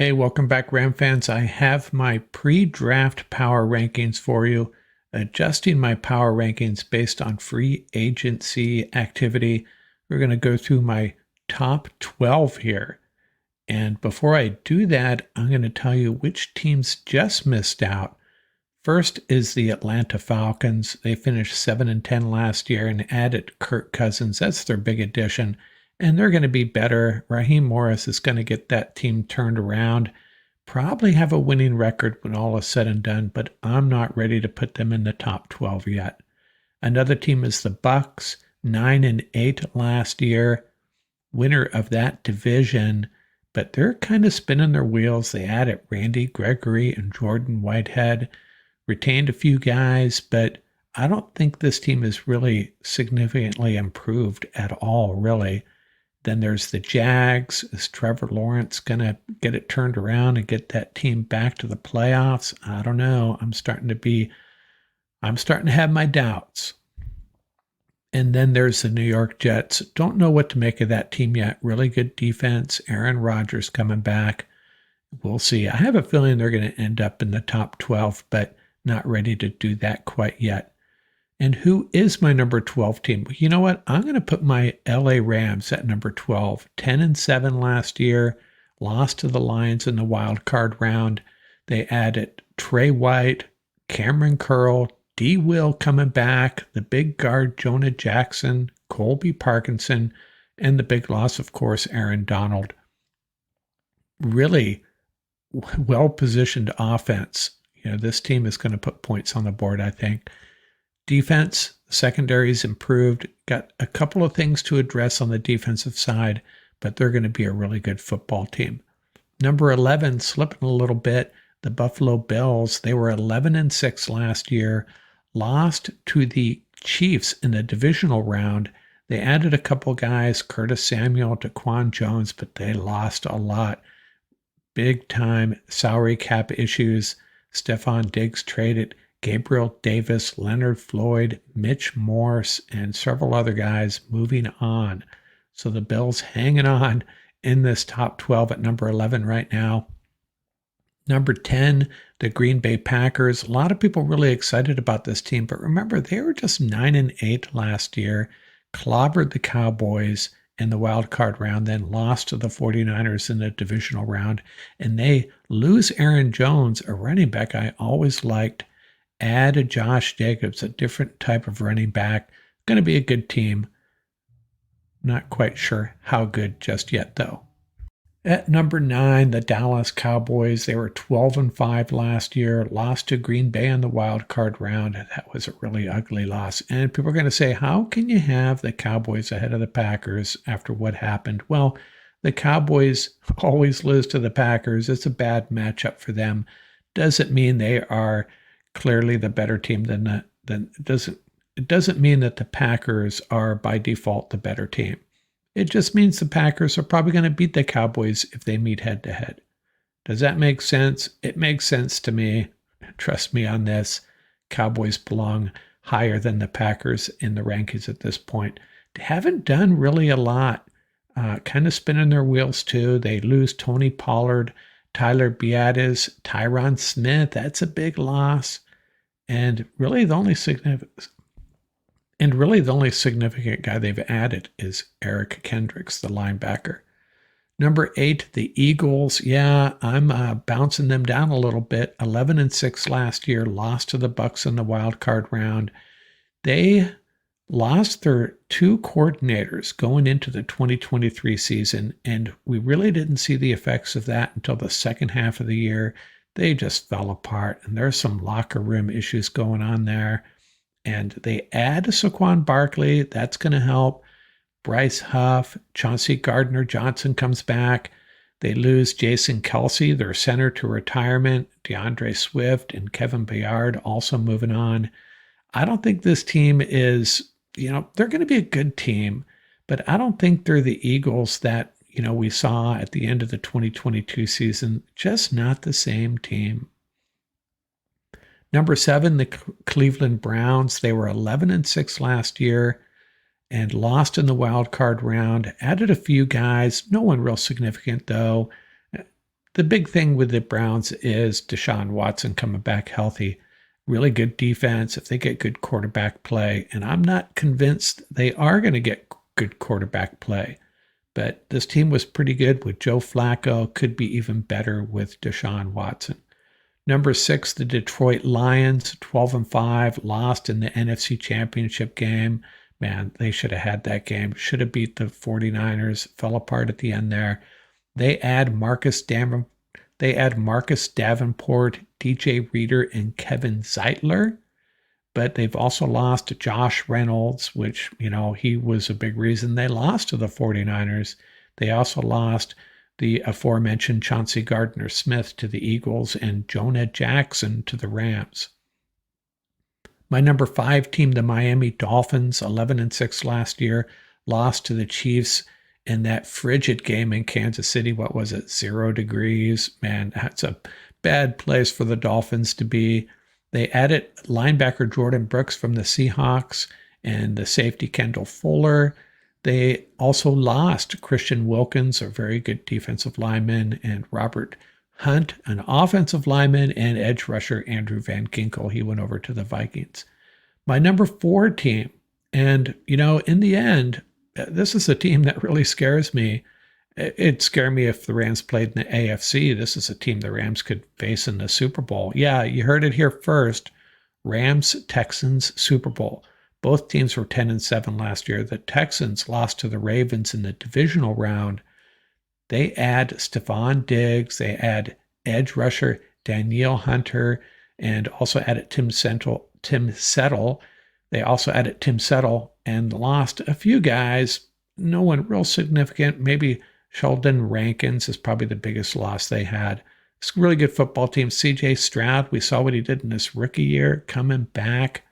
Hey, welcome back, Ram fans. I have my pre-draft power rankings for you, adjusting my power rankings based on free agency activity. We're going to go through my top 12 here. And before I do that, I'm going to tell you which teams just missed out. First is the Atlanta Falcons. They finished 7-10 last year and added Kirk Cousins. That's their big addition. And they're going to be better. Raheem Morris is going to get that team turned around. Probably have a winning record when all is said and done, but I'm not ready to put them in the top 12 yet. Another team is the Bucks, 9-8 last year, winner of that division, but they're kind of spinning their wheels. They added Randy Gregory and Jordan Whitehead, retained a few guys, but I don't think this team is really significantly improved at all, really. Then there's the Jags. Is Trevor Lawrence going to get it turned around and get that team back to the playoffs? I don't know. I'm starting to have my doubts. And then there's the New York Jets. Don't know what to make of that team yet. Really good defense. Aaron Rodgers coming back. We'll see. I have a feeling they're going to end up in the top 12, but not ready to do that quite yet. And who is my number 12 team? You know what? I'm going to put my LA Rams at number 12. 10-7 last year. Lost to the Lions in the wild card round. They added Trey White, Cameron Curl, D. Will coming back, the big guard Jonah Jackson, Colby Parkinson, and the big loss, of course, Aaron Donald. Really well-positioned offense. This team is going to put points on the board, I think. Defense, secondary's improved. Got a couple of things to address on the defensive side, but they're going to be a really good football team. Number 11, slipping a little bit, the Buffalo Bills. They were 11-6 last year, lost to the Chiefs in the divisional round. They added a couple guys, Curtis Samuel, Daquan Jones, but they lost a lot. Big time salary cap issues. Stephon Diggs traded. Gabriel Davis, Leonard Floyd, Mitch Morse, and several other guys moving on. So the Bills hanging on in this top 12 at number 11 right now. Number 10, the Green Bay Packers. A lot of people really excited about this team, but remember, they were just 9-8 last year, clobbered the Cowboys in the wild card round, then lost to the 49ers in the divisional round, and they lose Aaron Jones, a running back I always liked. Add a Josh Jacobs, a different type of running back. Going to be a good team. Not quite sure how good just yet, though. At number 9, the Dallas Cowboys. They were 12-5 last year, lost to Green Bay in the wild card round. That was a really ugly loss. And people are going to say, how can you have the Cowboys ahead of the Packers after what happened? Well, the Cowboys always lose to the Packers. It's a bad matchup for them. Doesn't mean they are clearly the better team it doesn't mean that the Packers are by default the better team. It just means the Packers are probably going to beat the Cowboys if they meet head to head. Does that make sense? It makes sense to me. Trust me on this. Cowboys belong higher than the Packers in the rankings at this point. They haven't done really a lot. Kind of spinning their wheels too. They lose Tony Pollard, Tyler Biadasz, Tyron Smith. That's a big loss. And really the only significant guy they've added is Eric Kendricks, the linebacker. Number 8, the Eagles. Yeah, I'm bouncing them down a little bit. 11-6 last year, lost to the Bucks in the wild card round. They lost their 2 coordinators going into the 2023 season, and we really didn't see the effects of that until the second half of the year. They just fell apart, and there's some locker room issues going on there. And they add Saquon Barkley. That's going to help. Bryce Huff, Chauncey Gardner-Johnson comes back. They lose Jason Kelsey, their center, to retirement. DeAndre Swift and Kevin Byard also moving on. I don't think this team is, they're going to be a good team, but I don't think they're the Eagles that, we saw at the end of the 2022 season. Just not the same team. Number 7, the Cleveland Browns. They were 11-6 last year and lost in the wild card round. Added a few guys. No one real significant, though. the big thing with the Browns is Deshaun Watson coming back healthy. Really good defense if they get good quarterback play. And I'm not convinced they are going to get good quarterback play. But this team was pretty good with Joe Flacco, could be even better with Deshaun Watson. Number 6, the Detroit Lions, 12-5, lost in the NFC Championship game. Man, they should have had that game. Should have beat the 49ers. Fell apart at the end there. They add Marcus Davenport, DJ Reader, and Kevin Zeitler. But they've also lost Josh Reynolds, which, he was a big reason they lost to the 49ers. They also lost the aforementioned Chauncey Gardner-Smith to the Eagles and Jonah Jackson to the Rams. My number 5 team, the Miami Dolphins, 11-6 last year, lost to the Chiefs in that frigid game in Kansas City. What was it, 0 degrees? Man, that's a bad place for the Dolphins to be. They added linebacker Jordan Brooks from the Seahawks and the safety Kendall Fuller. They also lost Christian Wilkins, a very good defensive lineman, and Robert Hunt, an offensive lineman, and edge rusher Andrew Van Ginkel. He went over to the Vikings. My number 4 team, and, in the end, this is a team that really scares me. It'd scare me if the Rams played in the AFC. This is a team the Rams could face in the Super Bowl. Yeah, you heard it here first. Rams-Texans Super Bowl. Both teams were 10-7 last year. The Texans lost to the Ravens in the divisional round. They add Stephon Diggs. They add edge rusher Danielle Hunter, and also added Tim Settle. They also added Tim Settle and lost a few guys. No one real significant. Maybe Sheldon Rankins is probably the biggest loss they had. It's a really good football team. C.J. Stroud, we saw what he did in his rookie year, coming back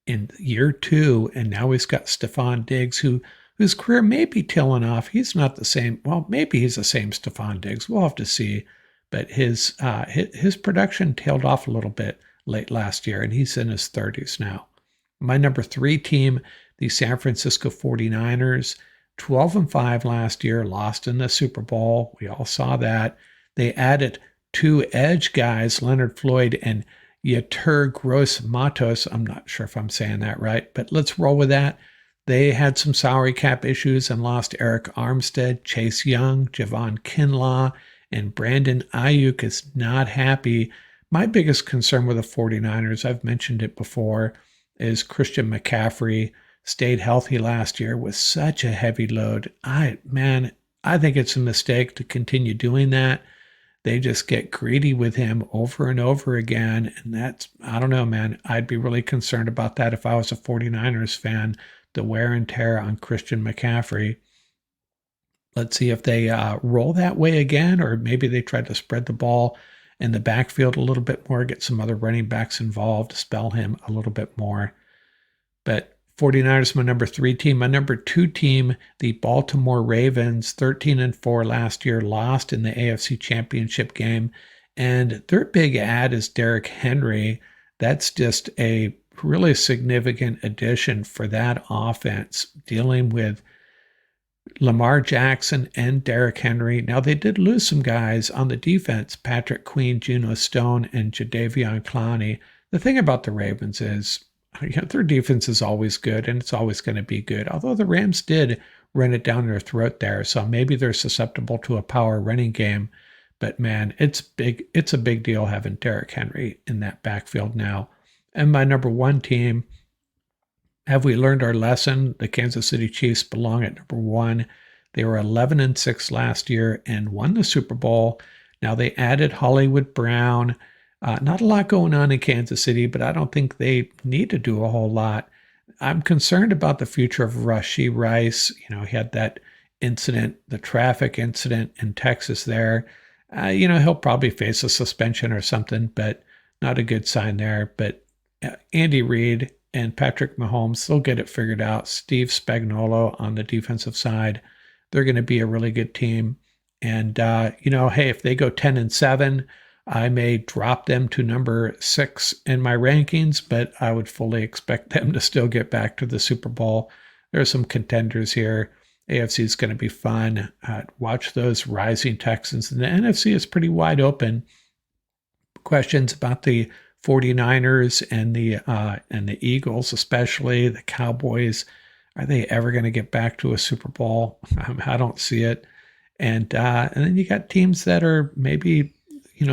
in year 2, and now he's got Stephon Diggs, whose career may be tailing off. He's not the same. Well, maybe he's the same Stephon Diggs. We'll have to see. But his production tailed off a little bit late last year, and he's in his 30s now. My number 3 team, the San Francisco 49ers, 12-5 last year, lost in the Super Bowl. We all saw that. They added 2 edge guys, Leonard Floyd and Yetur Gross-Matos. I'm not sure if I'm saying that right, but let's roll with that. They had some salary cap issues and lost Eric Armstead, Chase Young, Javon Kinlaw, and Brandon Ayuk is not happy. My biggest concern with the 49ers, I've mentioned it before, is Christian McCaffrey. Stayed healthy last year with such a heavy load. I think it's a mistake to continue doing that. They just get greedy with him over and over again. And I don't know, man. I'd be really concerned about that if I was a 49ers fan, the wear and tear on Christian McCaffrey. Let's see if they roll that way again, or maybe they try to spread the ball in the backfield a little bit more, get some other running backs involved, spell him a little bit more. But 49ers, my number 3 team. My number 2 team, the Baltimore Ravens, 13-4 last year, lost in the AFC Championship game. And their big add is Derrick Henry. That's just a really significant addition for that offense, dealing with Lamar Jackson and Derrick Henry. Now, they did lose some guys on the defense, Patrick Queen, Geno Stone, and Jadeveon Clowney. The thing about the Ravens is, their defense is always good, and it's always going to be good. Although the Rams did run it down their throat there, so maybe they're susceptible to a power running game. But man, it's big. It's a big deal having Derrick Henry in that backfield now. And my number 1 team, have we learned our lesson? The Kansas City Chiefs belong at number 1. They were 11-6 last year and won the Super Bowl. Now they added Hollywood Brown. Not a lot going on in Kansas City, but I don't think they need to do a whole lot. I'm concerned about the future of Rashee Rice. He had that incident, the traffic incident in Texas there. He'll probably face a suspension or something, but not a good sign there. But Andy Reid and Patrick Mahomes, they'll get it figured out. Steve Spagnuolo on the defensive side, they're going to be a really good team. And, hey, if they go 10-7, I may drop them to number 6 in my rankings, but I would fully expect them to still get back to the Super Bowl. There are some contenders here. AFC is going to be fun. Watch those rising Texans. And the NFC is pretty wide open. Questions about the 49ers and the Eagles, especially the Cowboys. Are they ever going to get back to a Super Bowl? I don't see it. And then you got teams that are maybe,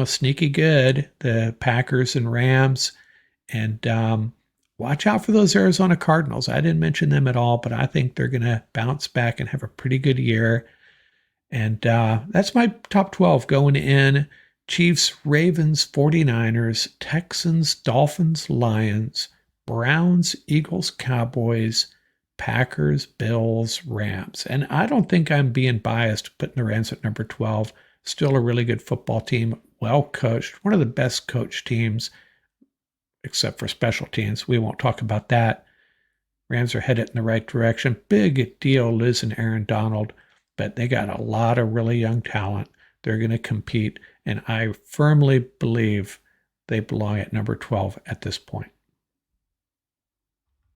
sneaky good, the Packers and Rams. And watch out for those Arizona Cardinals. I didn't mention them at all, but I think they're going to bounce back and have a pretty good year. And that's my top 12 going in. Chiefs, Ravens, 49ers, Texans, Dolphins, Lions, Browns, Eagles, Cowboys, Packers, Bills, Rams. And I don't think I'm being biased putting the Rams at number 12. Still a really good football team, well coached, one of the best coached teams, except for special teams. We won't talk about that. Rams are headed in the right direction. Big deal, Liz and Aaron Donald, but they got a lot of really young talent. They're going to compete, and I firmly believe they belong at number 12 at this point.